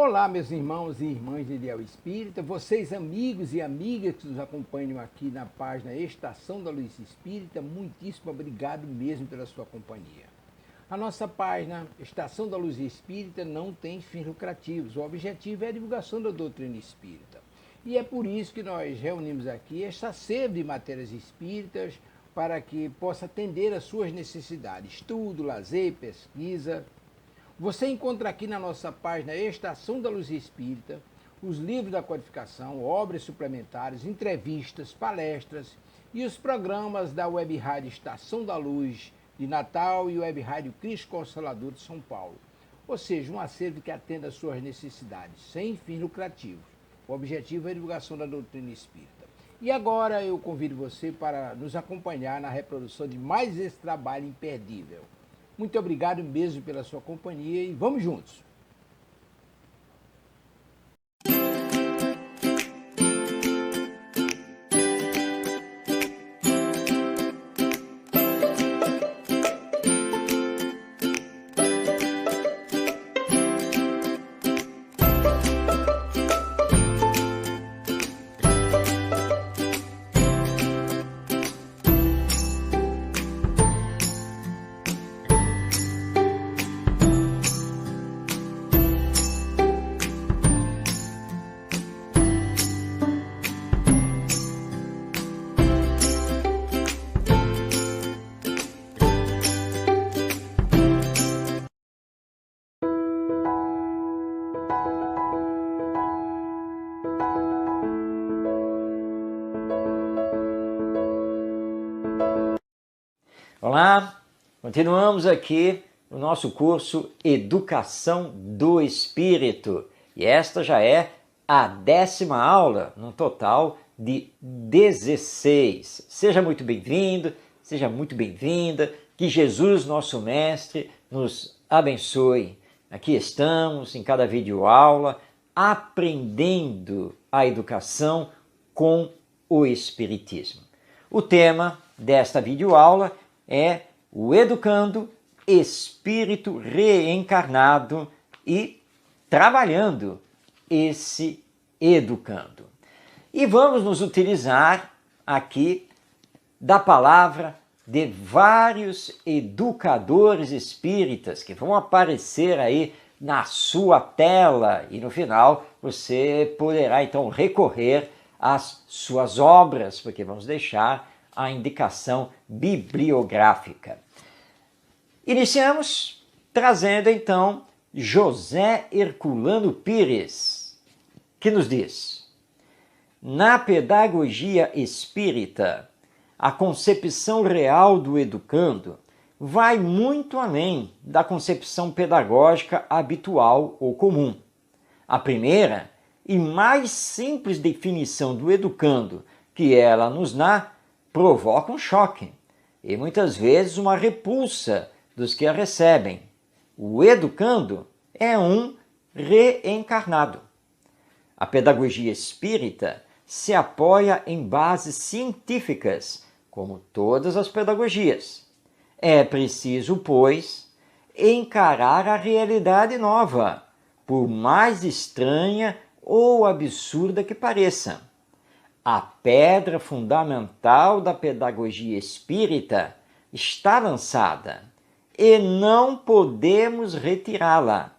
Olá, meus irmãos e irmãs de Ideal Espírita, vocês amigos e amigas que nos acompanham aqui na página Estação da Luz Espírita, muitíssimo obrigado mesmo pela sua companhia. A nossa página Estação da Luz Espírita não tem fins lucrativos, o objetivo é a divulgação da doutrina espírita. E é por isso que nós reunimos aqui esta sede de matérias espíritas para que possa atender às suas necessidades, estudo, lazer, pesquisa. Você encontra aqui na nossa página Estação da Luz Espírita os livros da codificação, obras suplementares, entrevistas, palestras e os programas da Web Rádio Estação da Luz de Natal e Web Rádio Cristo Consolador de São Paulo. Ou seja, um acervo que atenda às suas necessidades, sem fins lucrativos. O objetivo é a divulgação da doutrina espírita. E agora eu convido você para nos acompanhar na reprodução de mais esse trabalho imperdível. Muito obrigado mesmo pela sua companhia e vamos juntos! Olá, continuamos aqui no nosso curso Educação do Espírito e esta já é a 10ª aula, num total de 16. Seja muito bem-vindo, seja muito bem-vinda, que Jesus, nosso Mestre, nos abençoe. Aqui estamos, em cada videoaula, aprendendo a educação com o Espiritismo. O tema desta videoaula é o Educando Espírito Reencarnado e trabalhando esse educando. E vamos nos utilizar aqui da palavra de vários educadores espíritas que vão aparecer aí na sua tela e no final você poderá então recorrer às suas obras, porque vamos deixar a indicação bibliográfica. Iniciamos trazendo então José Herculano Pires, que nos diz: na pedagogia espírita, a concepção real do educando vai muito além da concepção pedagógica habitual ou comum. A primeira e mais simples definição do educando que ela nos dá provoca um choque e muitas vezes uma repulsa dos que a recebem. O educando é um reencarnado. A pedagogia espírita se apoia em bases científicas, como todas as pedagogias. É preciso, pois, encarar a realidade nova, por mais estranha ou absurda que pareça. A pedra fundamental da pedagogia espírita está lançada e não podemos retirá-la.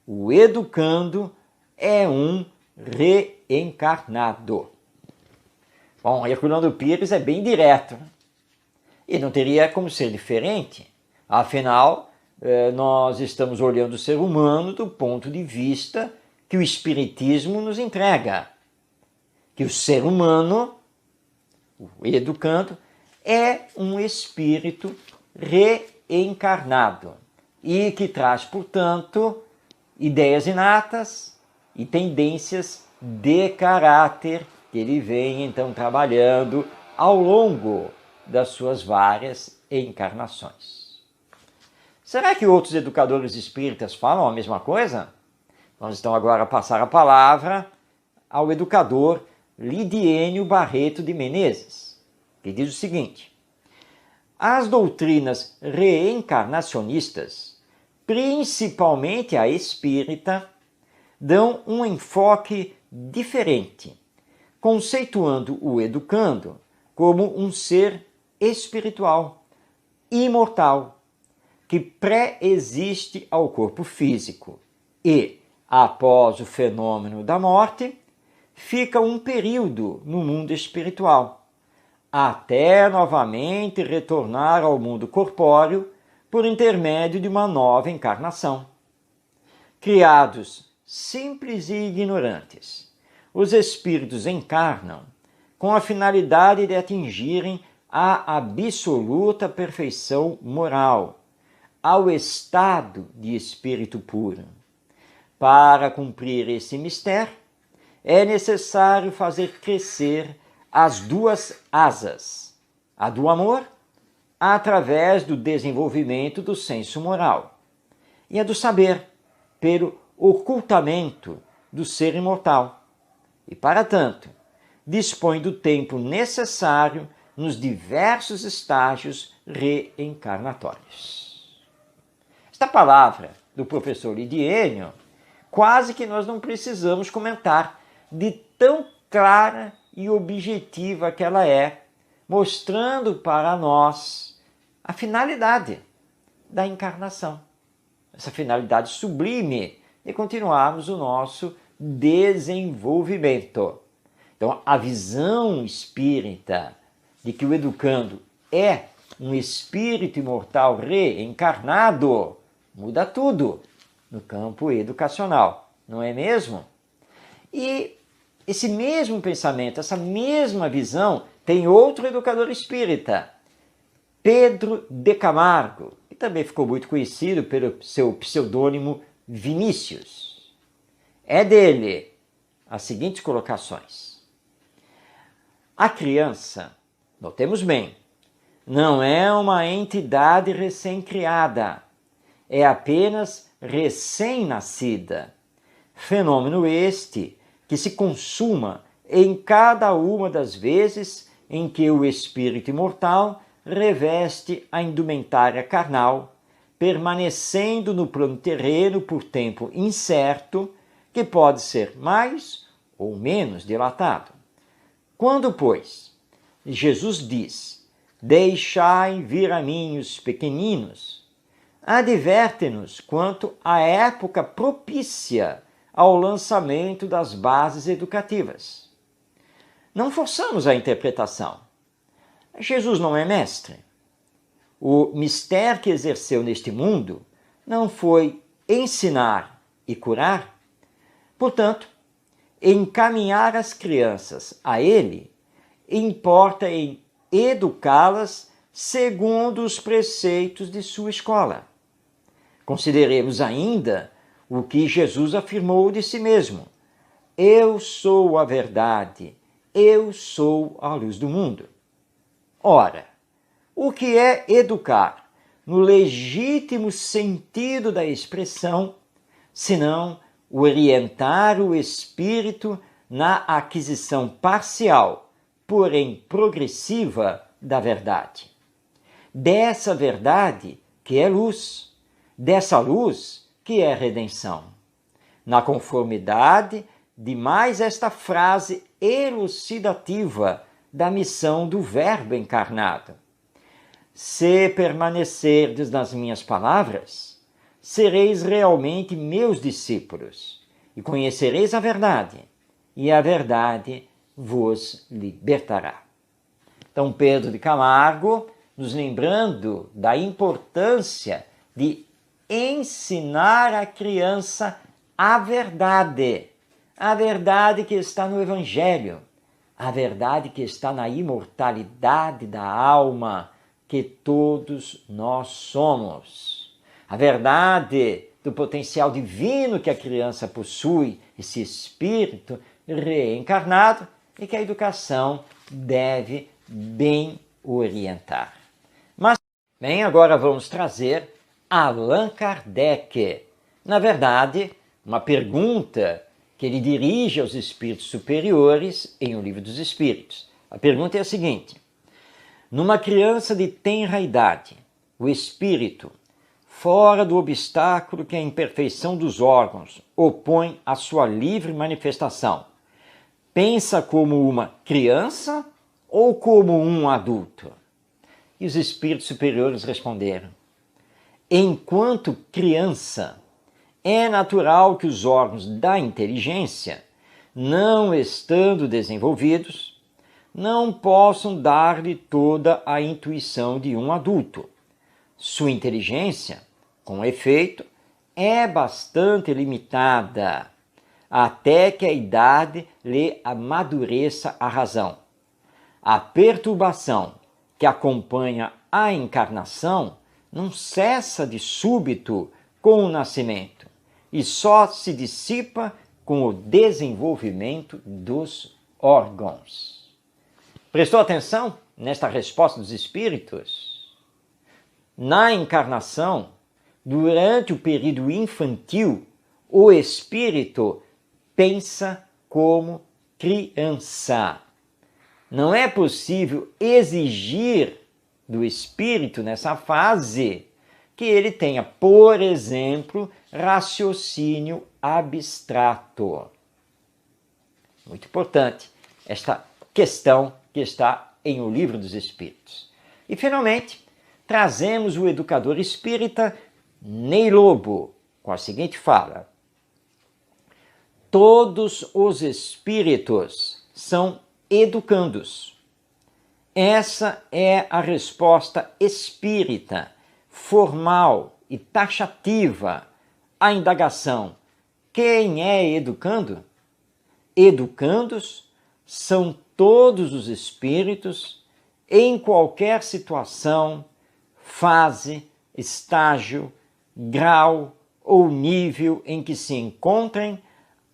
O educando é um reencarnado. Bom, Herculano Pires é bem direto e não teria como ser diferente. Afinal, nós estamos olhando o ser humano do ponto de vista que o Espiritismo nos entrega. Que o ser humano, o educando, é um espírito reencarnado e que traz, portanto, ideias inatas e tendências de caráter que ele vem, então, trabalhando ao longo das suas várias encarnações. Será que outros educadores espíritas falam a mesma coisa? Vamos, então, agora passar a palavra ao educador Lidiênio Barreto de Menezes, que diz o seguinte: as doutrinas reencarnacionistas, principalmente a espírita, dão um enfoque diferente, conceituando o educando como um ser espiritual, imortal, que pré-existe ao corpo físico e, após o fenômeno da morte, fica um período no mundo espiritual, até novamente retornar ao mundo corpóreo por intermédio de uma nova encarnação. Criados simples e ignorantes, os espíritos encarnam com a finalidade de atingirem a absoluta perfeição moral, ao estado de espírito puro. Para cumprir esse mistério, é necessário fazer crescer as duas asas, a do amor, através do desenvolvimento do senso moral, e a do saber, pelo ocultamento do ser imortal. E, para tanto, dispõe do tempo necessário nos diversos estágios reencarnatórios. Esta palavra do professor Lidiênio, quase que nós não precisamos comentar, de tão clara e objetiva que ela é, mostrando para nós a finalidade da encarnação. Essa finalidade sublime de continuarmos o nosso desenvolvimento. Então, a visão espírita de que o educando é um espírito imortal reencarnado muda tudo no campo educacional, não é mesmo? E esse mesmo pensamento, essa mesma visão, tem outro educador espírita, Pedro de Camargo, que também ficou muito conhecido pelo seu pseudônimo Vinícius. É dele as seguintes colocações. A criança, notemos bem, não é uma entidade recém-criada, é apenas recém-nascida. Fenômeno este que se consuma em cada uma das vezes em que o espírito imortal reveste a indumentária carnal, permanecendo no plano terreno por tempo incerto, que pode ser mais ou menos dilatado. Quando, pois, Jesus diz: deixai vir a mim os pequeninos, adverte-nos quanto à época propícia ao lançamento das bases educativas. Não forçamos a interpretação. Jesus não é mestre. O mistério que exerceu neste mundo não foi ensinar e curar. Portanto, encaminhar as crianças a ele importa em educá-las segundo os preceitos de sua escola. Consideremos ainda o que Jesus afirmou de si mesmo: eu sou a verdade, eu sou a luz do mundo. Ora, o que é educar, no legítimo sentido da expressão, senão orientar o espírito na aquisição parcial, porém progressiva, da verdade? Dessa verdade que é luz, dessa luz que é redenção. Na conformidade de mais esta frase elucidativa da missão do Verbo encarnado: se permanecerdes nas minhas palavras, sereis realmente meus discípulos, e conhecereis a verdade, e a verdade vos libertará. Então, Pedro de Camargo, nos lembrando da importância de ensinar a criança a verdade que está no Evangelho, a verdade que está na imortalidade da alma que todos nós somos, a verdade do potencial divino que a criança possui, esse espírito reencarnado, e que a educação deve bem orientar. Mas, bem, agora vamos trazer Allan Kardec. Na verdade, uma pergunta que ele dirige aos espíritos superiores em O Livro dos Espíritos. A pergunta é a seguinte: numa criança de tenra idade, o espírito fora do obstáculo que a imperfeição dos órgãos opõe à sua livre manifestação. Pensa como uma criança ou como um adulto? E os espíritos superiores responderam: enquanto criança, é natural que os órgãos da inteligência, não estando desenvolvidos, não possam dar-lhe toda a intuição de um adulto. Sua inteligência, com efeito, é bastante limitada, até que a idade lhe amadureça a razão. A perturbação que acompanha a encarnação não cessa de súbito com o nascimento e só se dissipa com o desenvolvimento dos órgãos. Prestou atenção nesta resposta dos espíritos? Na encarnação, durante o período infantil, o espírito pensa como criança. Não é possível exigir do espírito nessa fase que ele tenha, por exemplo, raciocínio abstrato. Muito importante esta questão que está em O Livro dos Espíritos. E, finalmente, trazemos o educador espírita Ney Lobo com a seguinte fala: todos os espíritos são educandos. Essa é a resposta espírita, formal e taxativa à indagação: quem é educando? Educandos são todos os espíritos em qualquer situação, fase, estágio, grau ou nível em que se encontrem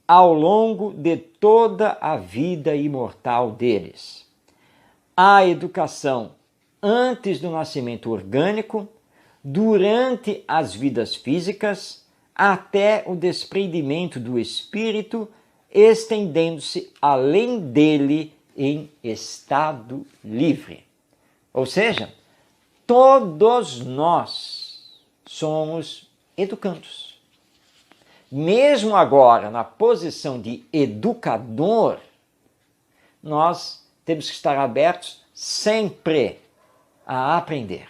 ao longo de toda a vida imortal deles. A educação antes do nascimento orgânico, durante as vidas físicas, até o desprendimento do espírito, estendendo-se além dele em estado livre. Ou seja, todos nós somos educandos. Mesmo agora, na posição de educador, nós temos que estar abertos sempre a aprender,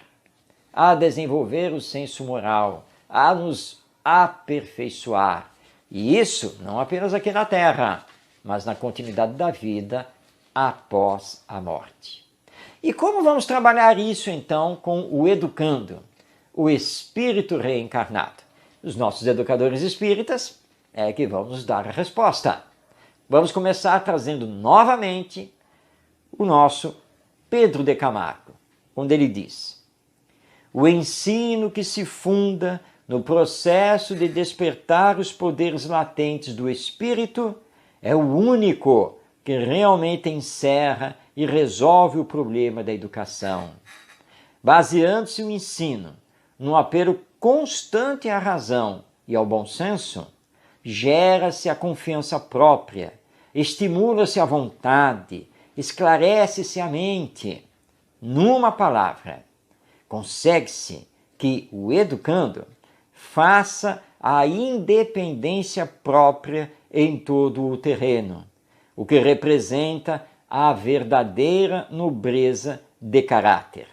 a desenvolver o senso moral, a nos aperfeiçoar. E isso não apenas aqui na Terra, mas na continuidade da vida após a morte. E como vamos trabalhar isso então com o educando, o espírito reencarnado? Os nossos educadores espíritas é que vão nos dar a resposta. Vamos começar trazendo novamente o nosso Pedro de Camargo, onde ele diz: o ensino que se funda no processo de despertar os poderes latentes do espírito é o único que realmente encerra e resolve o problema da educação. Baseando-se o ensino num apelo constante à razão e ao bom senso, gera-se a confiança própria, estimula-se a vontade, esclarece-se a mente. Numa palavra, consegue-se que o educando faça a independência própria em todo o terreno, o que representa a verdadeira nobreza de caráter.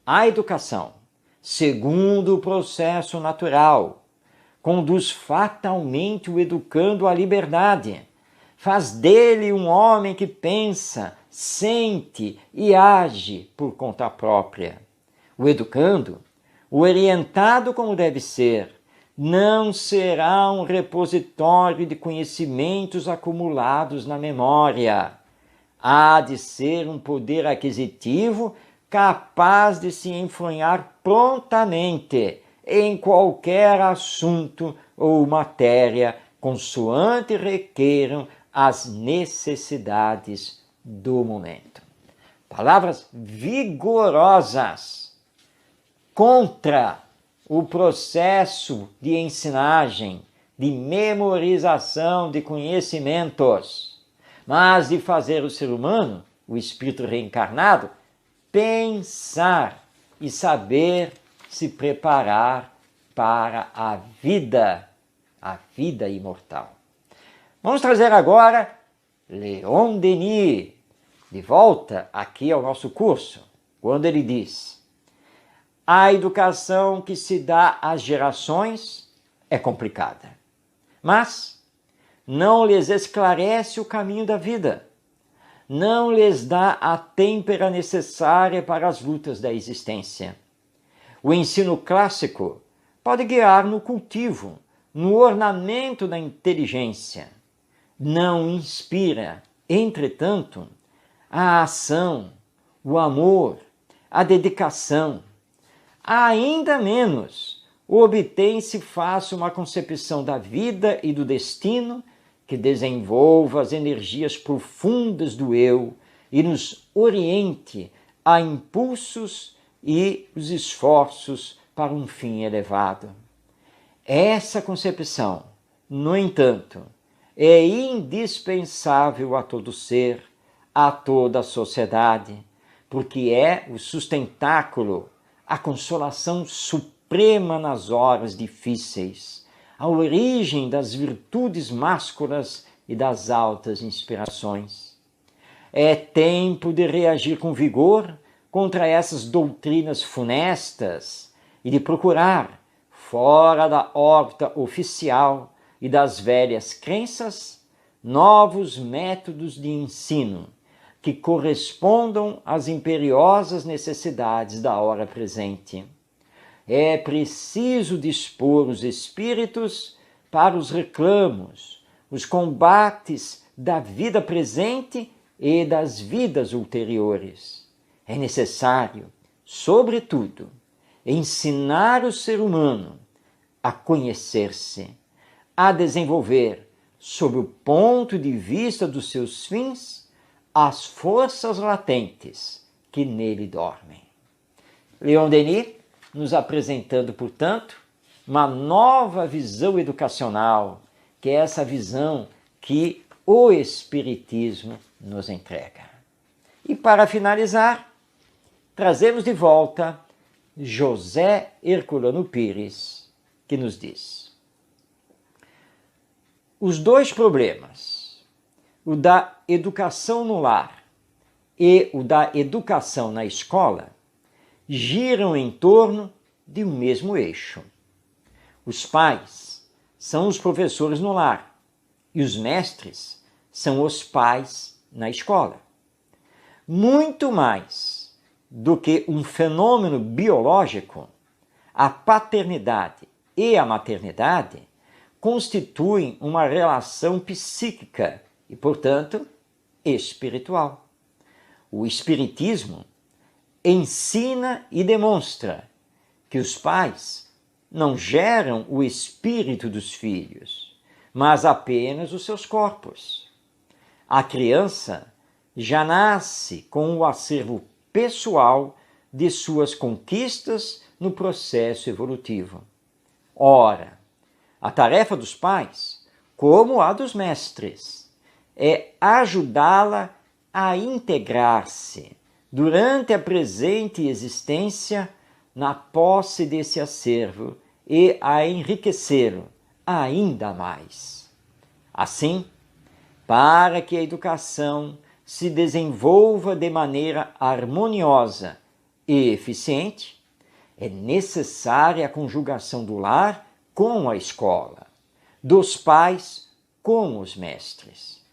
A educação, segundo o processo natural, conduz fatalmente o educando à liberdade, faz dele um homem que pensa, sente e age por conta própria. O educando, o orientado como deve ser, não será um repositório de conhecimentos acumulados na memória. Há de ser um poder aquisitivo capaz de se enfronhar prontamente em qualquer assunto ou matéria, consoante requeram as necessidades do momento. Palavras vigorosas contra o processo de ensinagem, de memorização de conhecimentos, mas de fazer o ser humano, o espírito reencarnado, pensar e saber se preparar para a vida imortal. Vamos trazer agora Leon Denis de volta aqui ao nosso curso, quando ele diz: a educação que se dá às gerações é complicada, mas não lhes esclarece o caminho da vida, não lhes dá a têmpera necessária para as lutas da existência. O ensino clássico pode guiar no cultivo, no ornamento da inteligência. Não inspira, entretanto, a ação, o amor, a dedicação. Ainda menos obtém-se fácil uma concepção da vida e do destino que desenvolva as energias profundas do eu e nos oriente a impulsos e os esforços para um fim elevado. Essa concepção, no entanto, é indispensável a todo ser, a toda a sociedade, porque é o sustentáculo, a consolação suprema nas horas difíceis, a origem das virtudes másculas e das altas inspirações. É tempo de reagir com vigor contra essas doutrinas funestas e de procurar, fora da órbita oficial e das velhas crenças, novos métodos de ensino que correspondam às imperiosas necessidades da hora presente. É preciso dispor os espíritos para os reclamos, os combates da vida presente e das vidas ulteriores. É necessário, sobretudo, ensinar o ser humano a conhecer-se, a desenvolver, sob o ponto de vista dos seus fins, as forças latentes que nele dormem. Leon Denis nos apresentando, portanto, uma nova visão educacional, que é essa visão que o Espiritismo nos entrega. E para finalizar, trazemos de volta José Herculano Pires, que nos diz: os dois problemas, o da educação no lar e o da educação na escola, giram em torno de um mesmo eixo. Os pais são os professores no lar e os mestres são os pais na escola. Muito mais do que um fenômeno biológico, a paternidade e a maternidade constituem uma relação psíquica e, portanto, espiritual. O Espiritismo ensina e demonstra que os pais não geram o espírito dos filhos, mas apenas os seus corpos. A criança já nasce com o acervo pessoal de suas conquistas no processo evolutivo. Ora, a tarefa dos pais, como a dos mestres, é ajudá-la a integrar-se durante a presente existência na posse desse acervo e a enriquecê-lo ainda mais. Assim, para que a educação se desenvolva de maneira harmoniosa e eficiente, é necessária a conjugação do lar com a escola, dos pais com os mestres.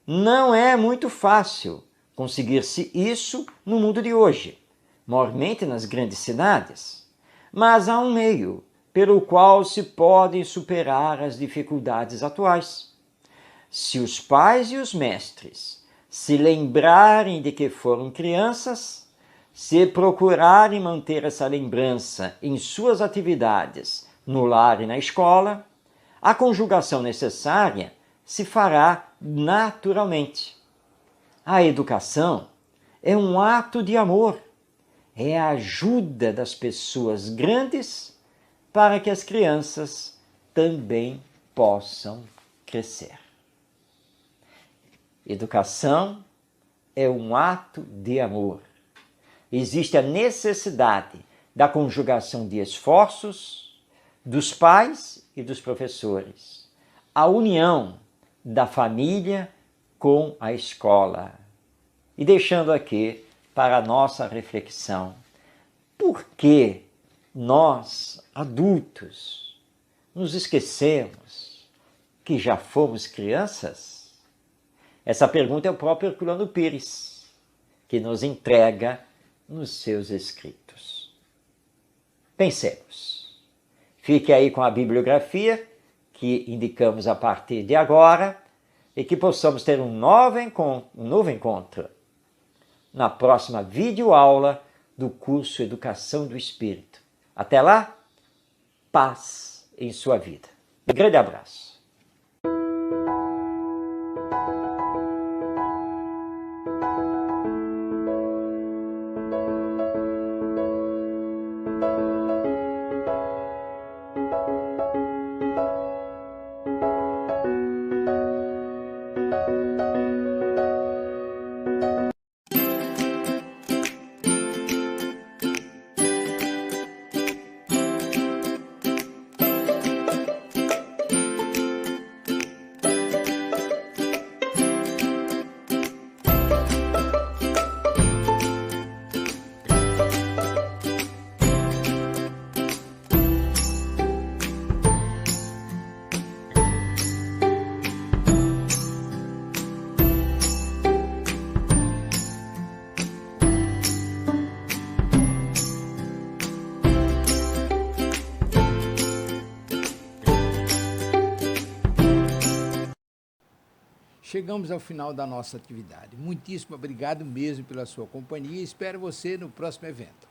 Não é muito fácil conseguir-se isso no mundo de hoje, maiormente nas grandes cidades, mas há um meio pelo qual se podem superar as dificuldades atuais. Se os pais e os mestres se lembrarem de que foram crianças, se procurarem manter essa lembrança em suas atividades no lar e na escola, a conjugação necessária se fará naturalmente. A educação é um ato de amor, é a ajuda das pessoas grandes para que as crianças também possam crescer. Educação é um ato de amor. Existe a necessidade da conjugação de esforços, dos pais e dos professores, a união da família com a escola. E deixando aqui para a nossa reflexão, por que nós, adultos, nos esquecemos que já fomos crianças? Essa pergunta é o próprio Herculano Pires, que nos entrega nos seus escritos. Pensemos. Fique aí com a bibliografia que indicamos a partir de agora e que possamos ter um novo encontro na próxima videoaula do curso Educação do Espírito. Até lá, paz em sua vida. Um grande abraço. Chegamos ao final da nossa atividade. Muitíssimo obrigado mesmo pela sua companhia e espero você no próximo evento.